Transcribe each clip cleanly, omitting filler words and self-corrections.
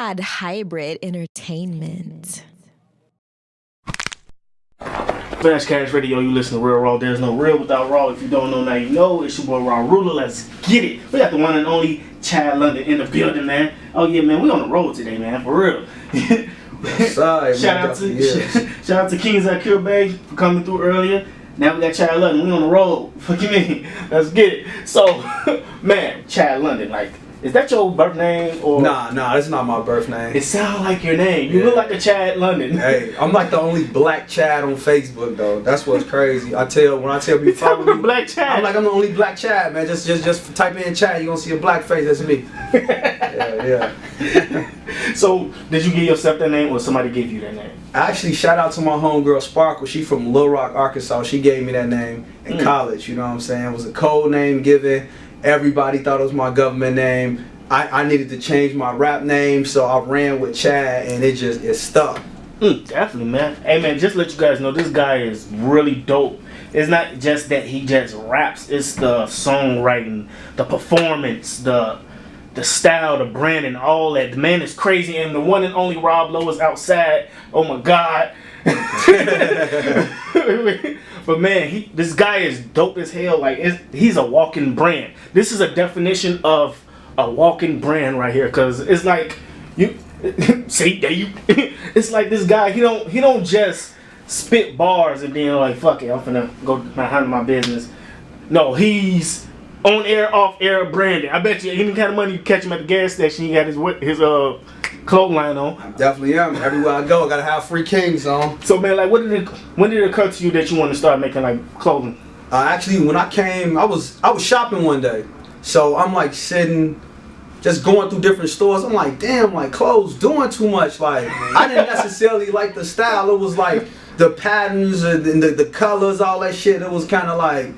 Pod Hybrid Entertainment. Flash Cash Radio, you listen to Real Raw. There's no real without Raw. If you don't know, now you know. It's your boy Raw Ruler. Let's get it. We got the one and only Chad London in the building, man. Oh yeah, man, we on the road today, man, for real. Sorry, shout out to Kings at Cure Bay for coming through earlier. Now we got Chad London. We on the road. Fuck you mean? Let's get it. So, man, Chad London, like, is that your birth name or? Nah, that's not my birth name. It sounds like your name. You look like a Chad London. Hey, I'm like the only black Chad on Facebook though. That's what's crazy. When I tell people follow me, black Chad. I'm the only black Chad, man. Just type in Chad, you gonna see a black face. That's me. yeah. So, did you give yourself that name or somebody gave you that name? Actually, shout out to my homegirl Sparkle. She from Little Rock, Arkansas. She gave me that name in college. You know what I'm saying? It was a code name given. Everybody thought it was my government name. I needed to change my rap name, so I ran with Chad, and it stuck. Definitely, man. Hey, man, just let you guys know, this guy is really dope. It's not just that he just raps. It's the songwriting, the performance, the style, the branding, all that. The man is crazy, and the one and only Rob Lowe is outside. Oh, my God. But man, this guy is dope as hell. Like, he's a walking brand. This is a definition of a walking brand right here, because it's like you see there you. It's like this guy. He don't just spit bars and then like fuck it, I'm finna go handle my business. No, he's on air, off air branding. I bet you any kind of money you catch him at the gas station, he got his clothing line on. I definitely am. Everywhere I go, I gotta have Free Kings on. So man, like, when did it occur to you that you want to start making like clothing? Actually, when I came, I was shopping one day, so I'm like sitting, just going through different stores. I'm like, damn, like clothes doing too much. Like I didn't necessarily like the style. It was like the patterns and the colors, all that shit. It was kind of like,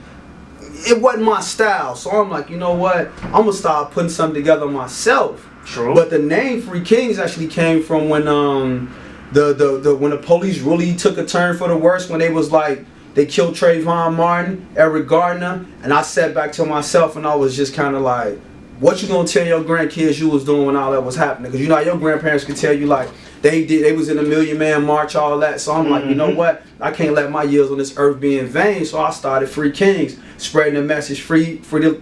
it wasn't my style. So I'm like, you know what? I'm gonna start putting something together myself. True. But the name Free Kings actually came from when when the police really took a turn for the worse, when they was like, they killed Trayvon Martin, Eric Gardner, and I sat back to myself and I was just kind of like, what you gonna tell your grandkids you was doing when all that was happening? Because you know your grandparents could tell you like they was in a Million Man March, all that. So I'm like, you know what? I can't let my years on this earth be in vain. So I started Free Kings, spreading the message: free to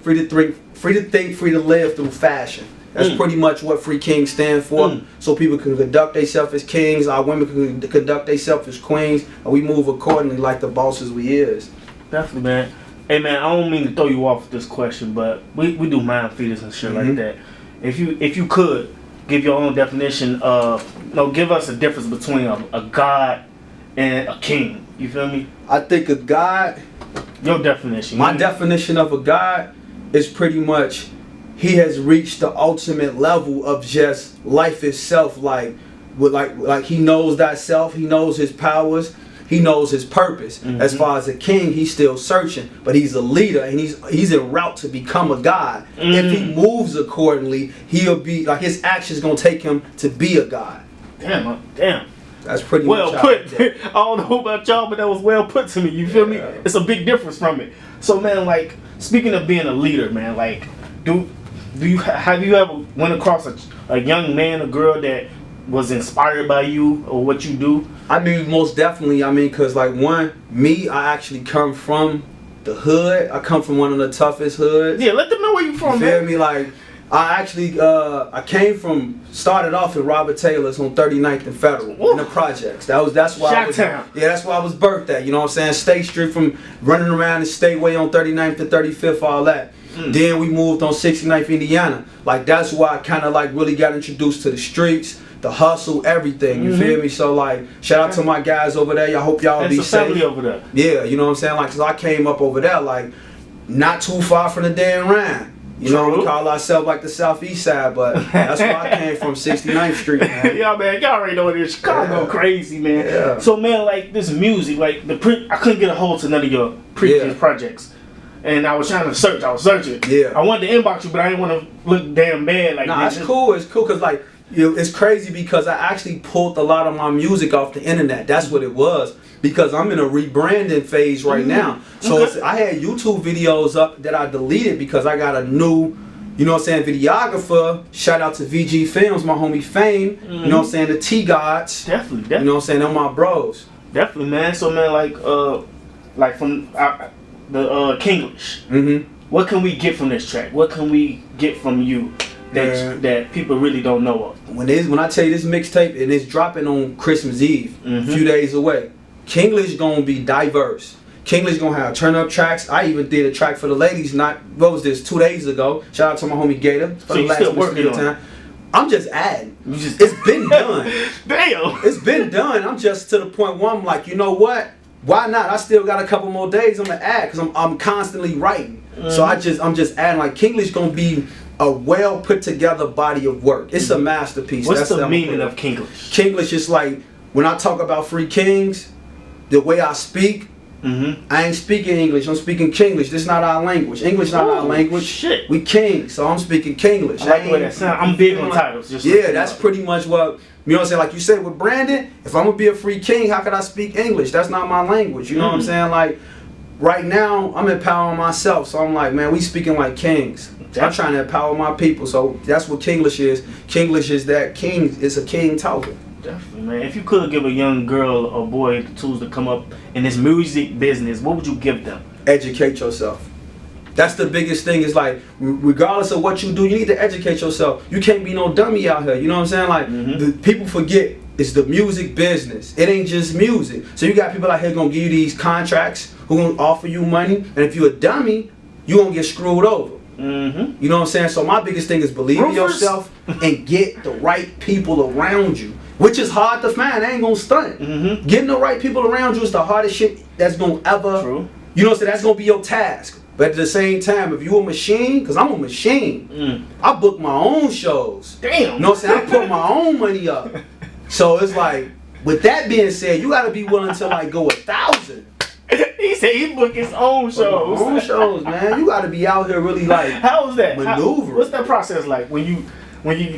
think, free to live through fashion. That's pretty much what Free Kings stand for. So people can conduct themselves as kings, our women can conduct themselves as queens, and we move accordingly like the bosses we is. Definitely, man. Hey man, I don't mean to throw you off with this question, but we do mind feeders and shit like that. If you could give your own definition of, give us a difference between a god and a king. You feel me? I think a god, your definition. My definition of a god is pretty much, he has reached the ultimate level of just life itself. Like he knows that self. He knows his powers. He knows his purpose. As far as a king, he's still searching, but he's a leader and he's en route to become a god. If he moves accordingly, he'll be like, his actions gonna take him to be a god. Damn. That's pretty well much put. I don't know about y'all, but that was well put to me. You feel me? It's a big difference from it. So man, like, speaking of being a leader, man, like, have you ever went across a young man or girl that was inspired by you or what you do? I mean, most definitely. I mean, because like I actually come from the hood. I come from one of the toughest hoods. Yeah, let them know where you from, man. You feel me? Like, I actually, started off at Robert Taylor's on 39th and Federal in the projects. That's why that's why I was birthed at. You know what I'm saying? State Street, from running around the Stateway on 39th to 35th, all that. Then we moved on 69th, Indiana. Like, that's why I kind of like really got introduced to the streets, the hustle, everything. You feel me? So like, shout out to my guys over there. I hope y'all be safe. Family over there. Yeah, you know what I'm saying? Like, cause I came up over there, like, not too far from the damn Rhine. You know, we call ourselves like the southeast side, but that's where I came from, 69th Street, man. Yeah, man, y'all already know it is. Chicago crazy, man. Yeah. So man, like, this music, like I couldn't get a hold to none of your previous projects. And I was trying to search. I was searching. Yeah. I wanted to inbox you, but I didn't want to look damn bad. Like, nah, it's cool. It's cool because like, you know, it's crazy because I actually pulled a lot of my music off the internet. That's what it was. Because I'm in a rebranding phase right now. So I had YouTube videos up that I deleted because I got a new You know what I'm saying? Videographer, shout out to VG Films, my homie Fame. Mm-hmm. You know what I'm saying? The T Gods. Definitely. You know what I'm saying? They're my bros. Definitely, man. So, man, like from the Kinglish. Mm-hmm. What can we get from this track? What can we get from you that people really don't know of? When I tell you this mixtape, and it's dropping on Christmas Eve, a few days away, Kinglish gonna be diverse. Kinglish gonna have turn up tracks. I even did a track for the ladies. What was this? 2 days ago. Shout out to my homie Gator. So you still working on it? I'm just adding. It's been done. Damn. It's been done. I'm just to the point where I'm like, you know what? Why not? I still got a couple more days I'm gonna add because I'm constantly writing. So I'm just adding. Like Kinglish gonna be a well put together body of work. It's a masterpiece. What's the meaning of Kinglish? Kinglish is like when I talk about free kings, the way I speak. I ain't speaking English. I'm speaking Kinglish. This not our language. English not our language. Shit. We kings, so I'm speaking Kinglish. I like the way that sound. I'm big on titles. Just yeah, that's pretty much what. You know what I'm saying? Like you said with Brandon, if I'm gonna be a free king, how could I speak English? That's not my language. You know what I'm saying? Like right now, I'm empowering myself, so I'm like, man, we speaking like kings. I'm trying to empower my people, so that's what Kinglish is. Kinglish is that king. It's a king talking. Definitely, man. If you could give a young girl or boy the tools to come up in this music business, what would you give them? Educate yourself. That's the biggest thing. Is like, regardless of what you do, you need to educate yourself. You can't be no dummy out here. You know what I'm saying? Like, the people forget it's the music business. It ain't just music. So you got people out here gonna give you these contracts who gonna offer you money, and if you a dummy, you gonna get screwed over. You know what I'm saying? So my biggest thing is believe in yourself and get the right people around you, which is hard to find. I ain't gonna stunt. Getting the right people around you is the hardest shit that's gonna ever. True. You know what I'm saying? That's gonna be your task. But at the same time, if you a machine, because I'm a machine, I book my own shows. Damn. You know what I'm saying? I put my own money up. So it's like, with that being said, you gotta be willing to like go 1,000. He said he booked his own shows. Own shows, man. You gotta be out here really like. How is that? Maneuver. What's that process like when you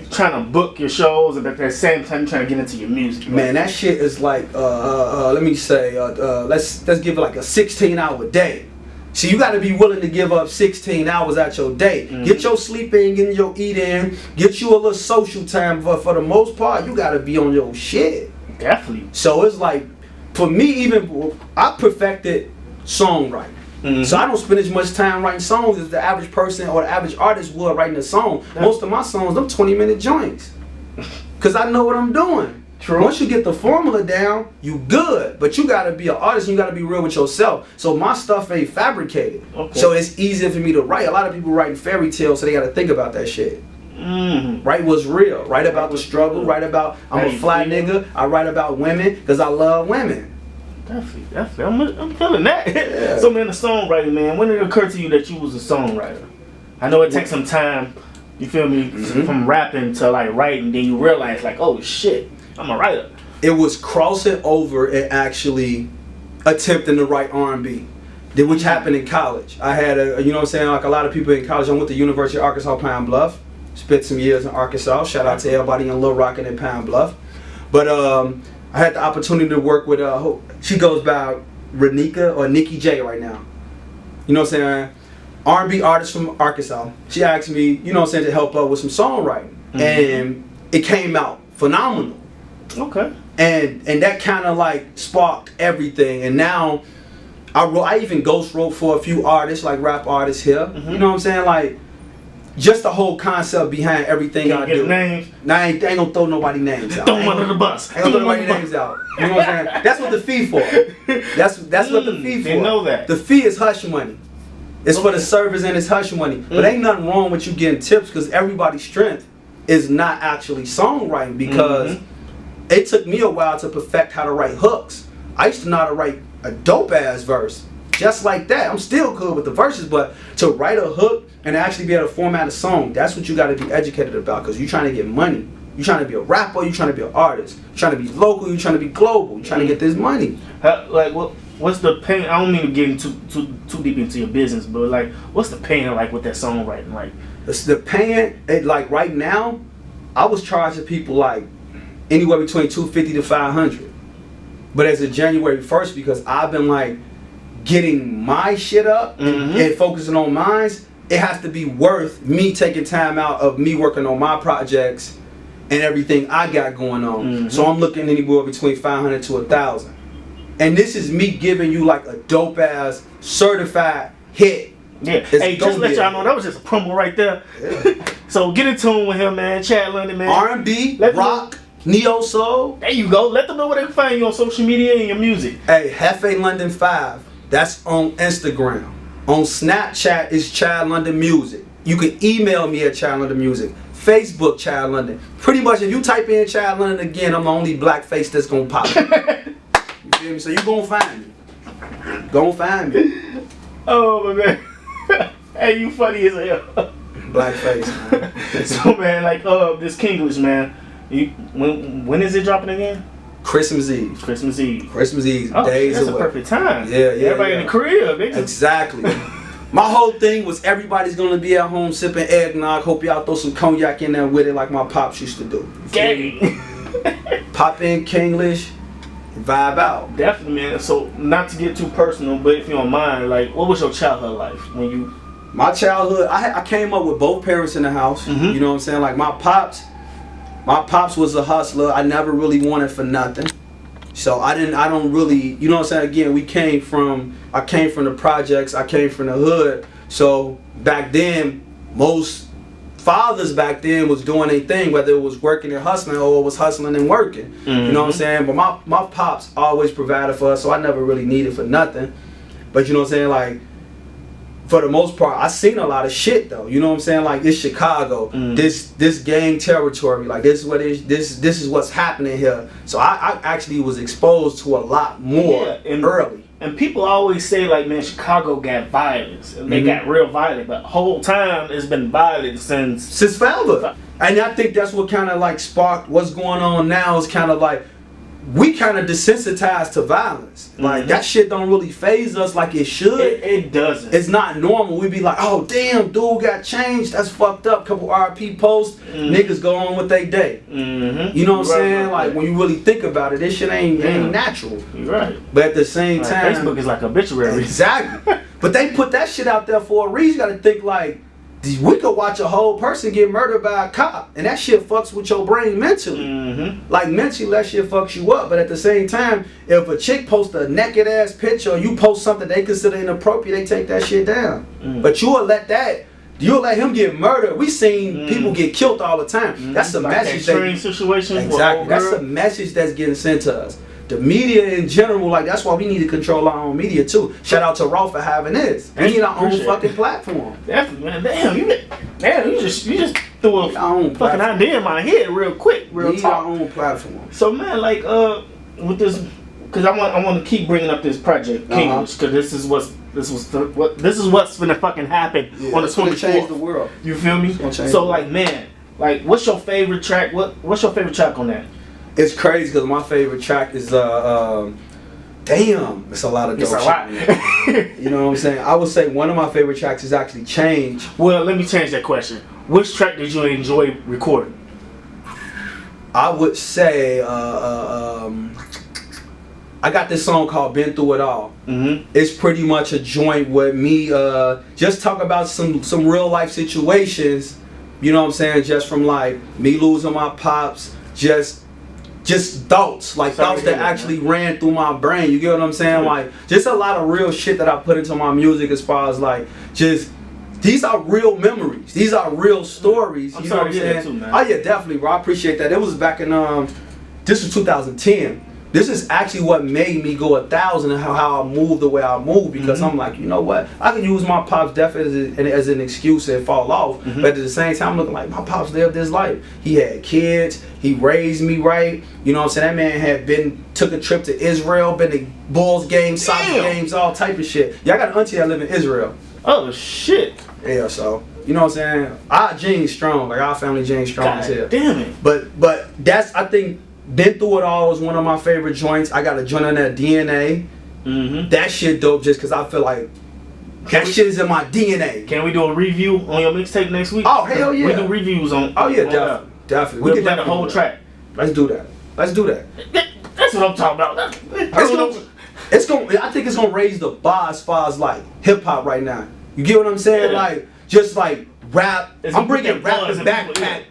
trying to book your shows and at the same time you're trying to get into your music? Man, that shit is like let me say let's give it like a 16-hour day. So you got to be willing to give up 16 hours out your day. Get your sleep in, get your eat in, get you a little social time. But for the most part, you got to be on your shit. Definitely. So it's like, for me, even I perfected songwriting. So I don't spend as much time writing songs as the average person or the average artist would writing a song. Most of my songs, them 20-minute joints. Because I know what I'm doing. True. Once you get the formula down, you good. But you gotta be an artist and you gotta be real with yourself. So my stuff ain't fabricated. Okay. So it's easier for me to write. A lot of people writing fairy tales, so they gotta think about that shit. Write what's real. Write about the struggle. Write about I'm a fly nigga. I write about women because I love women. Definitely. I'm feeling that. Yeah. So man, the songwriting, man, when did it occur to you that you was a songwriter? I know it takes some time, you feel me, from rapping to like writing, then you realize like, oh shit, I'm a writer. It was crossing over and actually attempting to write R&B, which happened in college. I had you know what I'm saying, like a lot of people in college. I went to University of Arkansas Pine Bluff, spent some years in Arkansas. Shout out to everybody in Little Rock and in Pine Bluff. But I had the opportunity to work with she goes by Renika or Nikki J right now. You know what I'm saying? R&B artist from Arkansas. She asked me, you know what I'm saying, to help her with some songwriting, and it came out phenomenal. Okay. And that kind of like sparked everything. And now I even ghost wrote for a few artists, like rap artists here. You know what I'm saying? Like just the whole concept behind everything I do. Names? Nah, I ain't gonna throw nobody names out. Throw them under the bus. I ain't gonna throw nobody names out. You know what I'm saying? That's what the fee for. That's what the fee for. They know that. The fee is hush money. It's for the service and it's hush money. But ain't nothing wrong with you getting tips, because everybody's strength is not actually songwriting, because it took me a while to perfect how to write hooks. I used to know how to write a dope ass verse. Just like that. I'm still good with the verses, but to write a hook and actually be able to format a song, that's what you got to be educated about, because you're trying to get money. You're trying to be a rapper, you're trying to be an artist. You're trying to be local, you're trying to be global. You're trying to get this money. Like, what's the pain? I don't mean to get too deep into your business, but like, what's the pain like with that songwriting? Like, the pain, like right now, I was charging people like anywhere between $250 to $500. But as of January 1st, because I've been like getting my shit up and focusing on mine, it has to be worth me taking time out of me working on my projects and everything I got going on. Mm-hmm. So I'm looking anywhere between 500 to 1,000. And this is me giving you like a dope ass certified hit. Yeah. Hey, just let y'all know that was just a promo right there. Yeah. So get in tune with him, man. Chad London, man. R&B, rock, neo soul. There you go. Let them know where they can find you on social media and your music. Hey, Hefe London 5. That's on Instagram. On Snapchat is Chad London Music. You can email me at Chad London Music. Facebook Chad London. Pretty much if you type in Chad London again, I'm the only black face that's gonna pop. You feel me? So you gonna find me. Gonna find me. Oh my man. Hey, you funny as hell. Black face, man. So man, like this Kinglish, man. When is it dropping again? Christmas Eve. Christmas Eve. Christmas Eve. Oh, days that's away. a perfect time. Yeah. Everybody in the crib. They just... Exactly. My whole thing was everybody's gonna be at home sipping eggnog. Hope y'all throw some cognac in there with it like my pops used to do. Gang. Pop in Kinglish, vibe out. Definitely, man. So not to get too personal, but if you don't mind, like, what was your childhood life when you? My childhood, I came up with both parents in the house. Mm-hmm. You know what I'm saying? Like my pops was a hustler. I never really wanted for nothing. So I don't really, you know what I'm saying? Again, I came from the projects, I came from the hood. So back then, most fathers back then was doing their thing, whether it was working and hustling or it was hustling and working. Mm-hmm. You know what I'm saying? But my pops always provided for us, so I never really needed for nothing. But you know what I'm saying? Like, for the most part, I seen a lot of shit though. You know what I'm saying? Like, it's Chicago. This gang territory. Like, this is what's happening here. So I actually was exposed to a lot more early. And people always say, like, man, Chicago got violence. And they got real violent. But the whole time it's been violent since forever. And I think that's what kind of like sparked what's going on now. Is kind of like we kind of desensitized to violence. Like, that shit don't really phase us like it should. It doesn't. It's not normal. We be like, oh damn, dude got changed. That's fucked up. Couple RP posts, niggas go on with their day. You know what I'm saying? Like, when you really think about it, this shit ain't natural. You're right. But at the same time, Facebook is like obituary. Exactly. But they put that shit out there for a reason. You gotta think like, we could watch a whole person get murdered by a cop, and that shit fucks with your brain mentally. Like, mentally, that shit fucks you up. But at the same time, if a chick posts a naked ass picture or you post something they consider inappropriate, they take that shit down. But you'll let him get murdered. We seen people get killed all the time. That's a like message. That train situation. Exactly. That's a message that's getting sent to us. The media in general, like, that's why we need to control our own media too. Shout out to Raww for having this. We need our own fucking platform. Definitely, man. Damn, you just threw a fucking platform. idea in my head real quick, real need talk. our own platform. So man, like with this, because I want to keep bringing up this project, Kinglish, because this is what's gonna fucking happen on the 24th. Change the world. You feel me? So like, man, like, what's your favorite track? What's your favorite track on that? It's crazy because my favorite track is damn, it's a lot of dope shit. Lot. You know what I'm saying? I would say one of my favorite tracks is actually Change. Well, let me change that question. Which track did you enjoy recording? I would say I got this song called Been Through It All. It's pretty much a joint with me just talk about some real life situations, you know what I'm saying, just from like me losing my pops, just thoughts, like thoughts that actually ran through my brain. You get what I'm saying? Like, just a lot of real shit that I put into my music, as far as like, just, these are real memories. These are real stories. You know what I'm saying? Too, man. Oh yeah, definitely, bro. I appreciate that. It was back in this was 2010. This is actually what made me go 1,000 and how I move the way I move, because I'm like, you know what? I can use my pop's death as an excuse and fall off. But at the same time, I'm looking like, my pops lived this life. He had kids. He raised me right. You know what I'm saying? That man took a trip to Israel, been to Bulls games, soccer games, all type of shit. Yeah, I got an auntie that live in Israel. Oh shit. Yeah, so, you know what I'm saying? Our gene's strong. Like, our family gene's strong as hell. Damn it. But that's, I think, Been Through It All is one of my favorite joints. I got a joint on that DNA. That shit dope just because I feel like that shit is in my DNA. Can we do a review on your mixtape next week? Oh, hell yeah. We do reviews on. Oh yeah, definitely. We'll play the whole track. Let's do that. Let's do that. That's what I'm talking about. I think it's gonna raise the bar as far as like hip hop right now. You get what I'm saying? Yeah. Like, just like rap. It's I'm bringing get rap buzz and and people, backpack.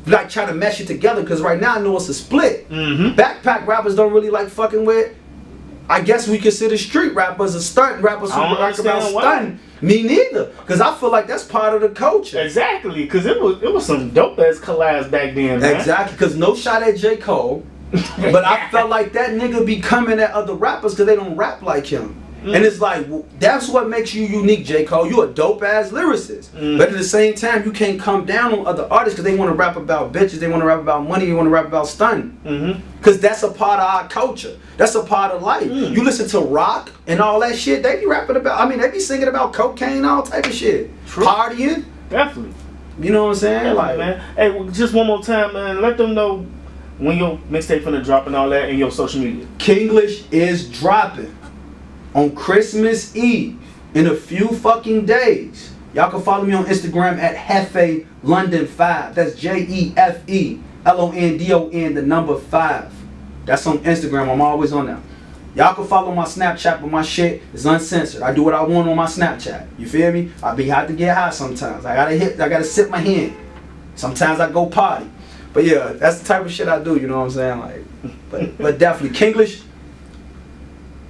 Like trying to mesh it together because right now I know it's a split. Mm-hmm. Backpack rappers don't really like fucking with. I guess we consider street rappers a stunt rappers who I don't rock about understand why. stunting. Me neither, because I feel like that's part of the culture. Exactly, because it was some dope ass collabs back then, man. Exactly, because no shot at J. Cole, but I felt like that nigga be coming at other rappers because they don't rap like him. And it's like, that's what makes you unique, J. Cole. You a dope ass lyricist. But at the same time, you can't come down on other artists because they want to rap about bitches, they want to rap about money, they want to rap about stunning. Because that's a part of our culture. That's a part of life. You listen to rock and all that shit, they be rapping about, I mean, they be singing about cocaine, all type of shit. True. Partying. Definitely. You know what I'm saying? Yeah, Like, man. Hey, well, just one more time, man. Let them know when your mixtape finna drop and all that in your social media. Kinglish is dropping on Christmas Eve in a few fucking days. Y'all can follow me on Instagram at Hefe London 5. That's JEFE LONDON 5. That's on Instagram. I'm always on there. Y'all can follow my Snapchat, but my shit is uncensored. I do what I want on my Snapchat. You feel me? I be hot to get high sometimes. I gotta sip my hand. Sometimes I go party. But yeah, that's the type of shit I do, you know what I'm saying? Like, but definitely Kinglish,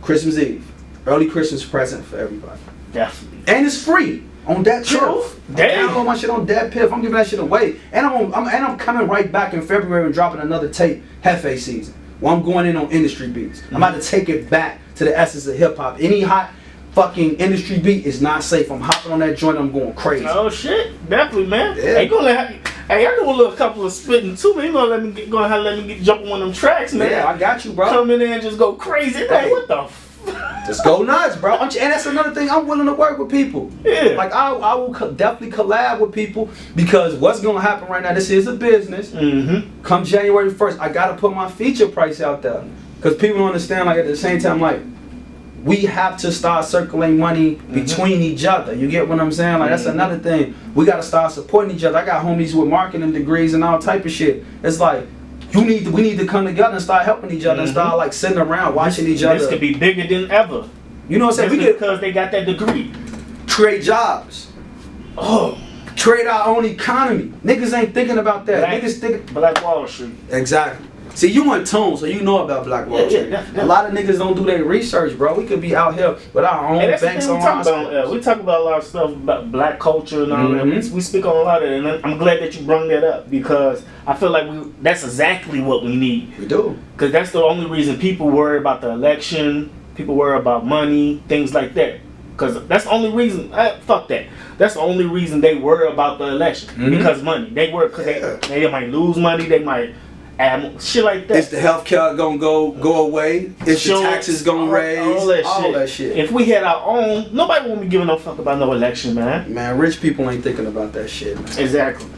Christmas Eve. Early Christmas present for everybody. Definitely. And it's free on that Piff. Download my shit on that Piff. I'm giving that shit away. And I'm coming right back in February and dropping another tape, Hefe season. Well, I'm going in on industry beats. I'm about to take it back to the essence of hip hop. Any hot fucking industry beat is not safe. I'm hopping on that joint. I'm going crazy. Oh shit, definitely, man. Yeah. Hey, I do a little couple of spitting too, man. You gonna let me get jump on one of them tracks, man. Yeah, I got you, bro. Come in there and just go crazy. Like, what the Just go nuts, bro. And that's another thing. I'm willing to work with people. Yeah. Like I will definitely collab with people because what's gonna happen right now? This is a business. Come January 1st, I gotta put my feature price out there because people don't understand. Like at the same time, like we have to start circulating money between each other. You get what I'm saying? Like that's another thing. We gotta start supporting each other. I got homies with marketing degrees and all type of shit. It's like we need to come together and start helping each other and start like sitting around watching each other. This could be bigger than ever. You know what I'm saying? We could because they got that degree. create jobs. Oh, Create our own economy. Niggas ain't thinking about that. Niggas think Black Wall Street. exactly. See, you in tune, so you know about Black Wall Street. definitely. A lot of niggas don't do their research, bro. We could be out here with our own Hey, that's banks the on thing our we talk about. We talk about a lot of stuff about black culture and all that. We speak on a lot of it, and I'm glad that you brought that up because I feel like that's exactly what we need. We do. Because that's the only reason people worry about the election, people worry about money, things like that. Because that's the only reason, fuck that. That's the only reason they worry about the election. Because money. They worry because they might lose money, they might add shit like that. Is the healthcare gonna go away? Is the taxes gonna raise? All that shit. If we had our own, nobody won't be giving no fuck about no election, man. Man, rich people ain't thinking about that shit, man. Exactly.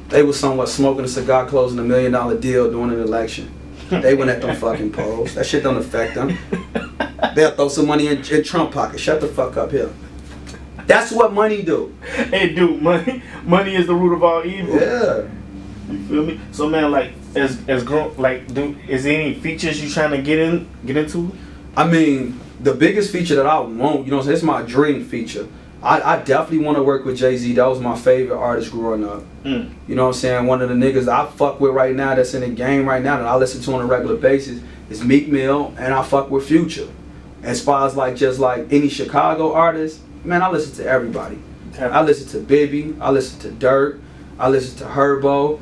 They was somewhat smoking a cigar, closing $1 million deal during an election. They went at them fucking polls. That shit don't affect them. They'll throw some money in Trump pocket. Shut the fuck up here. That's what money do. Hey, dude, money is the root of all evil. Yeah. You feel me? So, man, like, is there any features you trying to get into? I mean, the biggest feature that I want, you know, it's my dream feature. I definitely want to work with Jay-Z. That was my favorite artist growing up. You know what I'm saying? One of the niggas I fuck with right now that's in the game right now that I listen to on a regular basis is Meek Mill, and I fuck with Future. As far as like just like any Chicago artist, man, I listen to everybody. I listen to Bibby, I listen to Dirt, I listen to Herbo,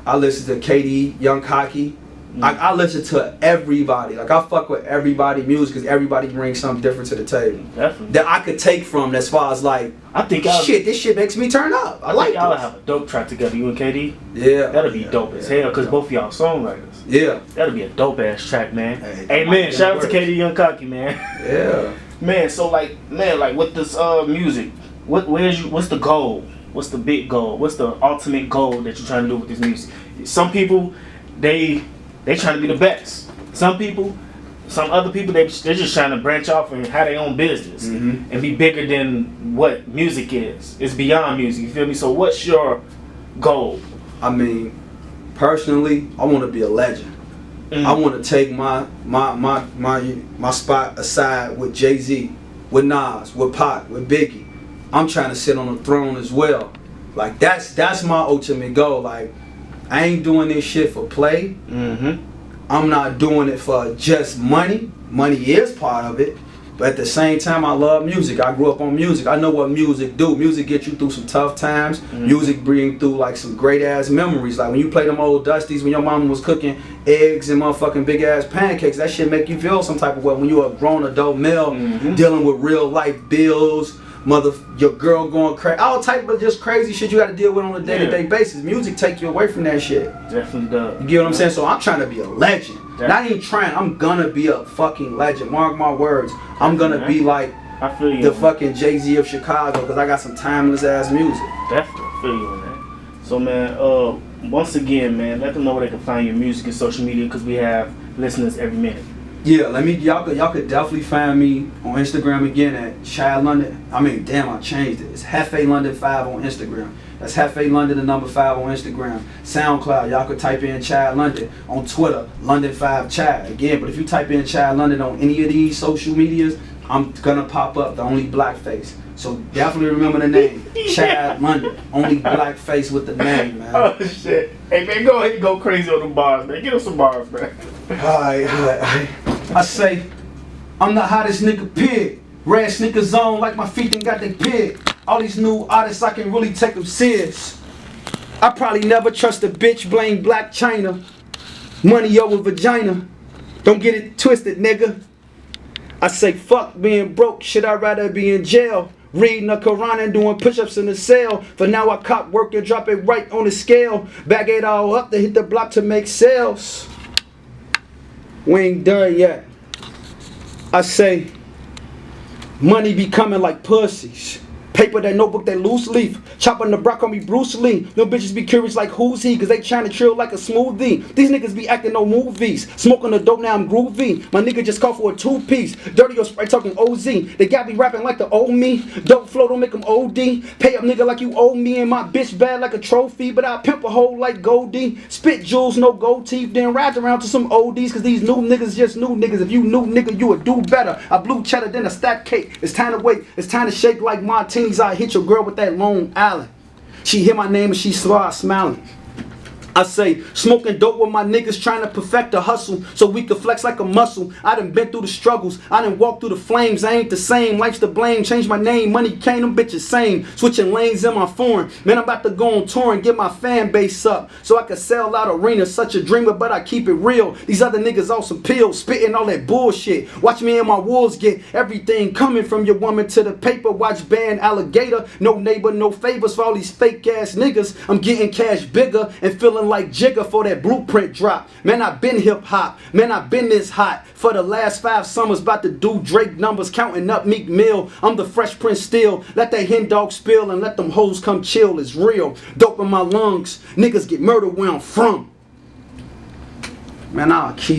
I listen to KD, Young Cocky. I listen to everybody. Like I fuck with everybody music because everybody brings something different to the table. Definitely. That I could take from as far as like, I think this shit makes me turn up. I like y'all this. have a dope track together, you and KD. Yeah. That'll be dope as hell because both of y'all songwriters. Yeah. That'll be a dope ass track, man. Hey, man, shout out to KD Young Cocky, man. Yeah. Man, so like with this music, what's the goal? What's the big goal? What's the ultimate goal that you're trying to do with this music? Some people, they trying to be the best. Some other people, they're just trying to branch off and have their own business and be bigger than what music is. It's beyond music, you feel me? So what's your goal? I mean, personally, I want to be a legend. I want to take my spot aside with Jay-Z, with Nas, with Pac, with Biggie. I'm trying to sit on the throne as well. Like that's my ultimate goal. Like I ain't doing this shit for play. I'm not doing it for just money. Money is part of it. But at the same time, I love music. I grew up on music. I know what music do. Music get you through some tough times. Music bring through like some great ass memories. Like when you play them old dusties, when your mama was cooking eggs and motherfucking big ass pancakes, that shit make you feel some type of way. When you a grown adult male dealing with real life bills, your girl going crazy, all type of just crazy shit you got to deal with on a day-to-day basis. Music take you away from that shit. Definitely does. You get what I'm saying? So I'm trying to be a legend. Not even trying. I'm gonna be a fucking legend. Mark my words. I'm gonna be like I feel you, the man. Fucking Jay-Z of Chicago, because I got some timeless ass music. Definitely feel you on that. So man, once again, man, let them know where they can find your music and social media, because we have listeners every minute. Yeah, y'all could definitely find me on Instagram again at Chad London. I mean, damn, I changed it. It's Hefe London 5 on Instagram. That's Hefe London, the number 5 on Instagram. SoundCloud, y'all could type in Chad London. On Twitter, London 5 Chad. Again, but if you type in Chad London on any of these social medias, I'm gonna pop up, the only black face. So definitely remember the name, Chad London. Only black face with the name, man. Oh shit! Hey man, go ahead and go crazy on the bars, man. Get us some bars, man. Alright. I say, I'm the hottest nigga pig. Red sneakers on like my feet done got they pig. All these new artists, I can really take them serious. I probably never trust a bitch, blame Black China. Money over vagina. Don't get it twisted, nigga. I say fuck being broke, shit I'd rather be in jail. Reading the Quran and doing push-ups in the cell. For now I cop work and drop it right on the scale. Bag it all up to hit the block to make sales. We ain't done yet. I say, money be coming like pussies. Paper, that notebook, that loose leaf. Chopping the block on me, Bruce Lee. Them bitches be curious like who's he, cause they tryna chill like a smoothie. These niggas be acting no movies. Smoking the dope, now I'm groovy. My nigga just called for a 2-piece. Dirty or Sprite talking OZ. They got me rapping like the old me. Dope flow, don't make them OD. Pay up nigga like you owe me, and my bitch bad like a trophy. But I pimp a hole like Goldie. Spit jewels, no gold teeth. Then ride around to some ODs, cause these new niggas just new niggas. If you new nigga, you would do better. I blew cheddar, then a stack cake. It's time to wait. It's time to shake like Martini. I hit your girl with that Long Island. She hear my name and she starts smiling. I say, smoking dope with my niggas trying to perfect the hustle so we can flex like a muscle. I done been through the struggles, I done walked through the flames. I ain't the same, life's to blame. Changed my name, money came, them bitches same. Switching lanes in my foreign. Man, I'm about to go on tour and get my fan base up so I can sell out arenas. Such a dreamer, but I keep it real. These other niggas on some pills, spitting all that bullshit. Watch me and my wolves get everything coming from your woman to the paper. Watch band alligator, no neighbor, no favors for all these fake ass niggas. I'm getting cash bigger and feeling like Jigger for that blueprint drop. Man, I been hip hop. Man, I been this hot for the last 5 summers. About to do Drake numbers, counting up Meek Mill. I'm the Fresh Prince still. Let that hen dog spill and let them hoes come chill. It's real. Dope in my lungs. Niggas get murdered where I'm from. Man, I'll keep